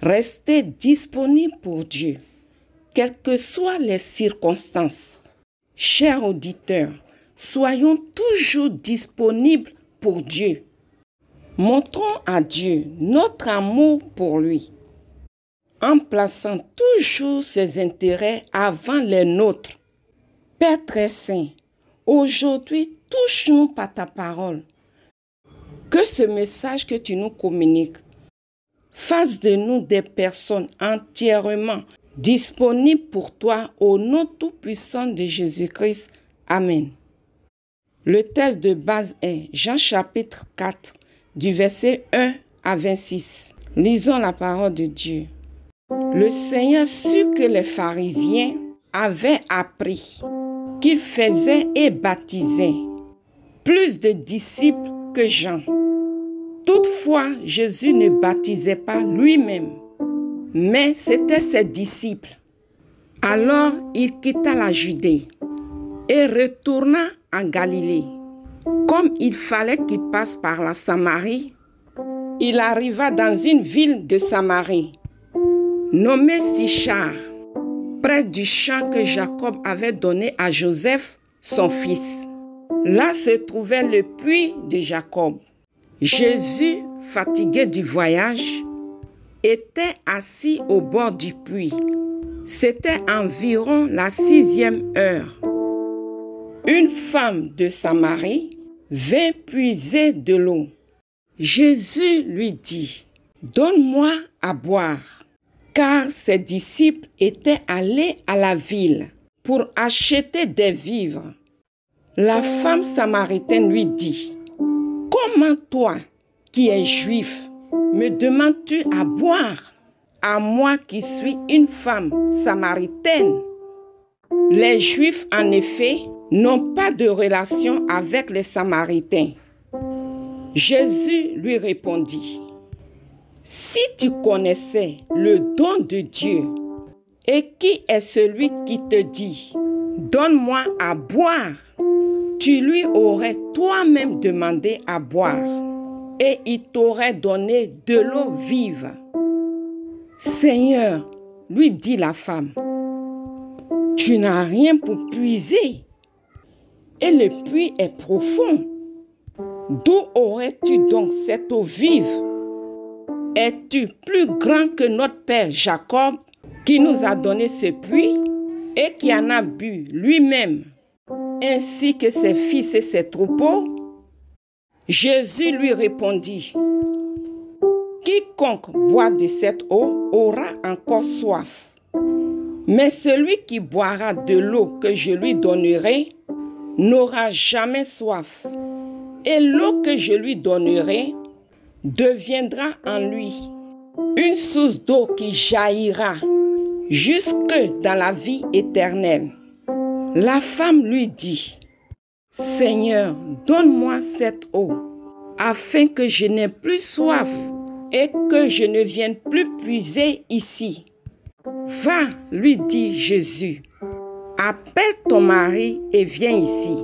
Restez disponible pour Dieu, quelles que soient les circonstances. Chers auditeurs, soyons toujours disponibles pour Dieu. Montrons à Dieu notre amour pour lui, en plaçant toujours ses intérêts avant les nôtres. Père très saint, aujourd'hui, touche-nous par ta parole. Que ce message que tu nous communiques fasse de nous des personnes entièrement disponibles pour toi au nom tout-puissant de Jésus-Christ. Amen. Le texte de base est Jean chapitre 4, du verset 1 à 26. Lisons la parole de Dieu. Le Seigneur sut que les pharisiens avaient appris qu'il faisait et baptisait plus de disciples que Jean. Toutefois, Jésus ne baptisait pas lui-même, mais c'étaient ses disciples. Alors, il quitta la Judée et retourna en Galilée. Comme il fallait qu'il passe par la Samarie, il arriva dans une ville de Samarie, nommée Sichar, près du champ que Jacob avait donné à Joseph, son fils. Là se trouvait le puits de Jacob. Jésus, fatigué du voyage, était assis au bord du puits. C'était environ la 6e heure. Une femme de Samarie vint puiser de l'eau. Jésus lui dit, « Donne-moi à boire. » Car ses disciples étaient allés à la ville pour acheter des vivres. La femme samaritaine lui dit, « Comment toi, qui es juif, me demandes-tu à boire, à moi qui suis une femme samaritaine? » Les Juifs, en effet, n'ont pas de relation avec les Samaritains. Jésus lui répondit, « Si tu connaissais le don de Dieu, et qui est celui qui te dit, « Donne-moi à boire », tu lui aurais toi-même demandé à boire, et il t'aurait donné de l'eau vive. » Seigneur, lui dit la femme, « Tu n'as rien pour puiser, et le puits est profond. D'où aurais-tu donc cette eau vive? Es-tu plus grand que notre père Jacob, qui nous a donné ce puits et qui en a bu lui-même, ainsi que ses fils et ses troupeaux? » Jésus lui répondit, « Quiconque boit de cette eau aura encore soif. Mais celui qui boira de l'eau que je lui donnerai n'aura jamais soif. Et l'eau que je lui donnerai deviendra en lui une source d'eau qui jaillira jusque dans la vie éternelle. » La femme lui dit, « Seigneur, donne-moi cette eau, afin que je n'ai plus soif et que je ne vienne plus puiser ici. » « Va, lui dit Jésus, appelle ton mari et viens ici. »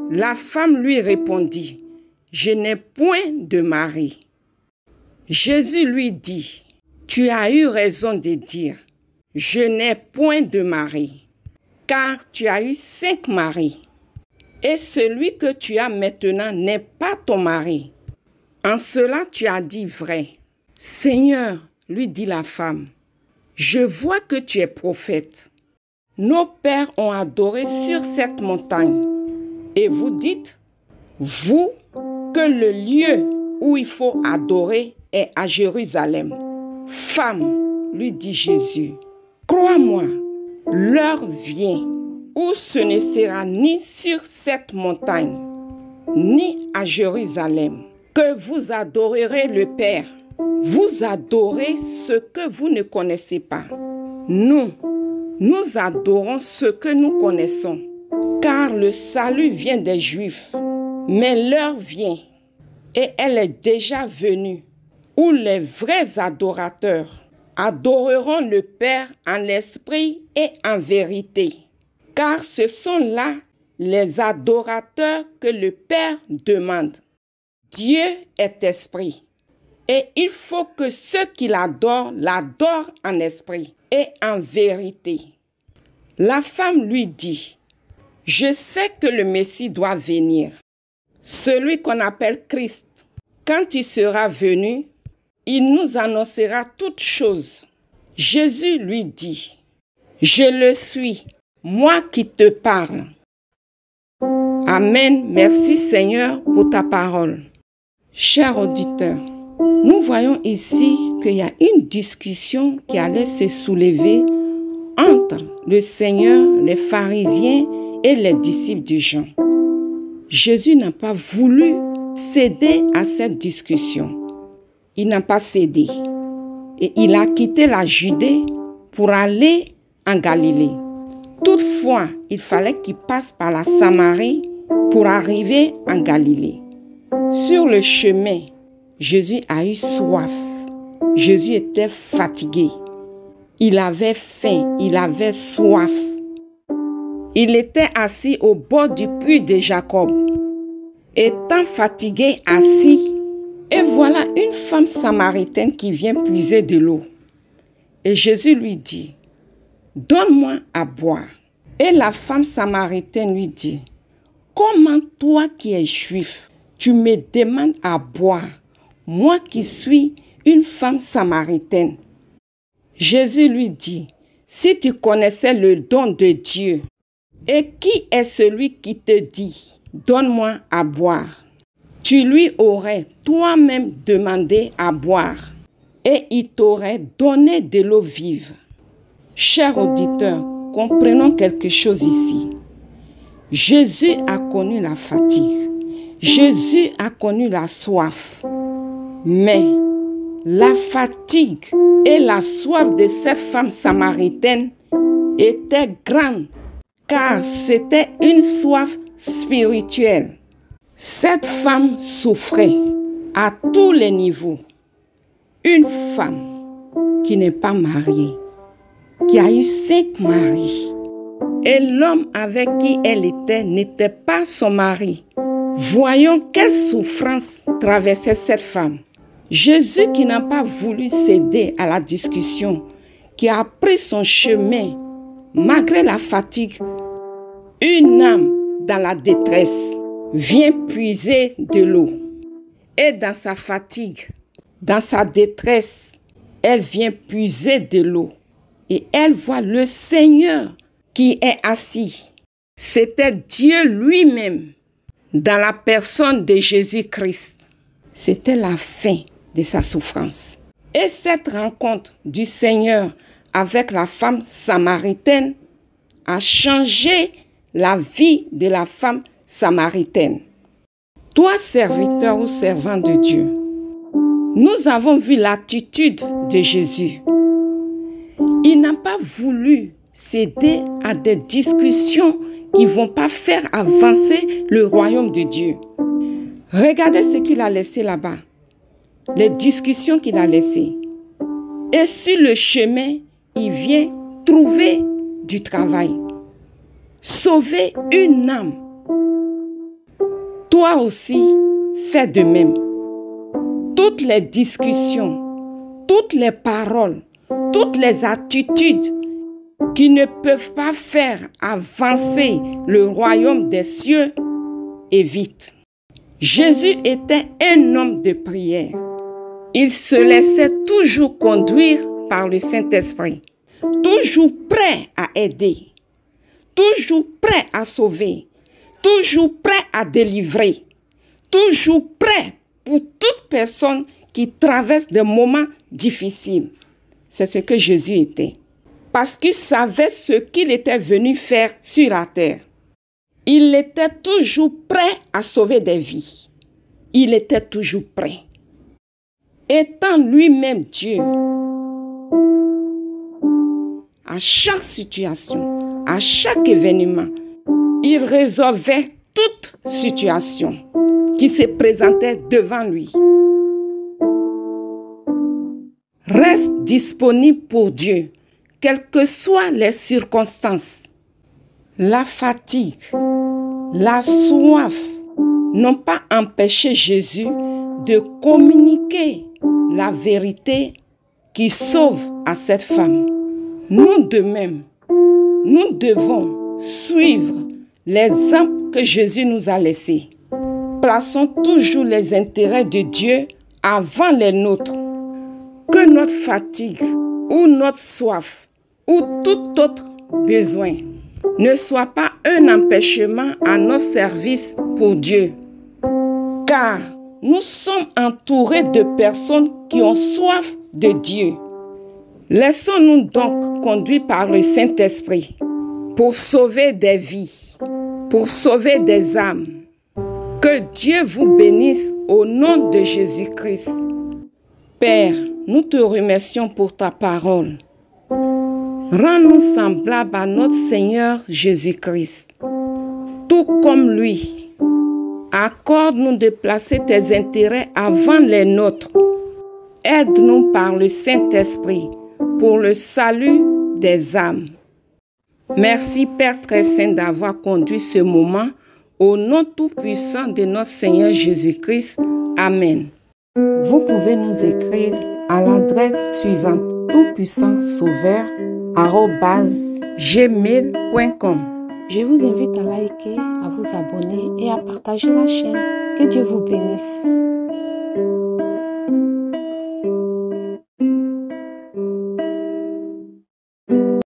La femme lui répondit, « Je n'ai point de mari. » Jésus lui dit, « Tu as eu raison de dire, je n'ai point de mari, car tu as eu 5 maris, et celui que tu as maintenant n'est pas ton mari. En cela tu as dit vrai. » « Seigneur, lui dit la femme, je vois que tu es prophète. Nos pères ont adoré sur cette montagne. Et vous dites, vous, que le lieu où il faut adorer est à Jérusalem. Femme, lui dit Jésus, crois-moi, l'heure vient où ce ne sera ni sur cette montagne, ni à Jérusalem, que vous adorerez le Père. Vous adorez ce que vous ne connaissez pas. Nous adorons ce que nous connaissons, car le salut vient des Juifs. Mais l'heure vient, et elle est déjà venue, où les vrais adorateurs adoreront le Père en esprit et en vérité. Car ce sont là les adorateurs que le Père demande. Dieu est esprit. Et il faut que ceux qui l'adorent en esprit et en vérité. La femme lui dit, « Je sais que le Messie doit venir, celui qu'on appelle Christ. Quand il sera venu, il nous annoncera toutes choses. » Jésus lui dit, « Je le suis, moi qui te parle. » Amen. Merci Seigneur pour ta parole. Chers auditeurs, nous voyons ici qu'il y a une discussion qui allait se soulever entre le Seigneur, les pharisiens et les disciples de Jean. Jésus n'a pas voulu céder à cette discussion. Il n'a pas cédé. Et il a quitté la Judée pour aller en Galilée. Toutefois, il fallait qu'il passe par la Samarie pour arriver en Galilée. Sur le chemin, Jésus a eu soif. Jésus était fatigué. Il avait faim, il avait soif. Il était assis au bord du puits de Jacob. Étant fatigué, assis, et voilà une femme samaritaine qui vient puiser de l'eau. Et Jésus lui dit, « Donne-moi à boire. » Et la femme samaritaine lui dit, « Comment toi qui es juif, tu me demandes à boire, moi qui suis une femme samaritaine? » Jésus lui dit, « Si tu connaissais le don de Dieu, et qui est celui qui te dit, donne-moi à boire, tu lui aurais toi-même demandé à boire, et il t'aurait donné de l'eau vive. » Chers auditeurs, comprenons quelque chose ici. Jésus a connu la fatigue. Jésus a connu la soif. Mais la fatigue et la soif de cette femme samaritaine étaient grandes, car c'était une soif spirituelle. Cette femme souffrait à tous les niveaux. Une femme qui n'est pas mariée, qui a eu 5 maris, et l'homme avec qui elle était n'était pas son mari. Voyons quelle souffrance traversait cette femme. Jésus, qui n'a pas voulu céder à la discussion, qui a pris son chemin malgré la fatigue, une âme dans la détresse vient puiser de l'eau. Et dans sa fatigue, dans sa détresse, elle vient puiser de l'eau. Et elle voit le Seigneur qui est assis. C'était Dieu lui-même dans la personne de Jésus-Christ. C'était la fin de sa souffrance. Et cette rencontre du Seigneur avec la femme samaritaine a changé la vie de la femme samaritaine. Toi, serviteur ou servant de Dieu, nous avons vu l'attitude de Jésus. Il n'a pas voulu céder à des discussions qui ne vont pas faire avancer le royaume de Dieu. Regardez ce qu'il a laissé là-bas. Les discussions qu'il a laissées. Et sur le chemin, il vient trouver du travail. Sauver une âme. Toi aussi, fais de même. Toutes les discussions, toutes les paroles, toutes les attitudes qui ne peuvent pas faire avancer le royaume des cieux, évite. Jésus était un homme de prière. Il se laissait toujours conduire par le Saint-Esprit, toujours prêt à aider, toujours prêt à sauver, toujours prêt à délivrer, toujours prêt pour toute personne qui traverse des moments difficiles. C'est ce que Jésus était. Parce qu'il savait ce qu'il était venu faire sur la terre. Il était toujours prêt à sauver des vies. Il était toujours prêt. Étant lui-même Dieu, à chaque situation, à chaque événement, il résolvait toute situation qui se présentait devant lui. Reste disponible pour Dieu, quelles que soient les circonstances. La fatigue, la soif n'ont pas empêché Jésus de communiquer la vérité qui sauve à cette femme. Nous de même, nous devons suivre l'exemple que Jésus nous a laissé. Plaçons toujours les intérêts de Dieu avant les nôtres. Que notre fatigue ou notre soif ou tout autre besoin ne soit pas un empêchement à notre service pour Dieu. Car nous sommes entourés de personnes qui ont soif de Dieu. Laissons-nous donc conduire par le Saint-Esprit pour sauver des vies, pour sauver des âmes. Que Dieu vous bénisse au nom de Jésus-Christ. Père, nous te remercions pour ta parole. Rends-nous semblables à notre Seigneur Jésus-Christ, tout comme lui. Accorde-nous de placer tes intérêts avant les nôtres. Aide-nous par le Saint-Esprit pour le salut des âmes. Merci Père très saint d'avoir conduit ce moment au nom tout-puissant de notre Seigneur Jésus-Christ. Amen. Vous pouvez nous écrire à l'adresse suivante: toutpuissant-sauveur@gmail.com. Je vous invite à liker, à vous abonner et à partager la chaîne. Que Dieu vous bénisse.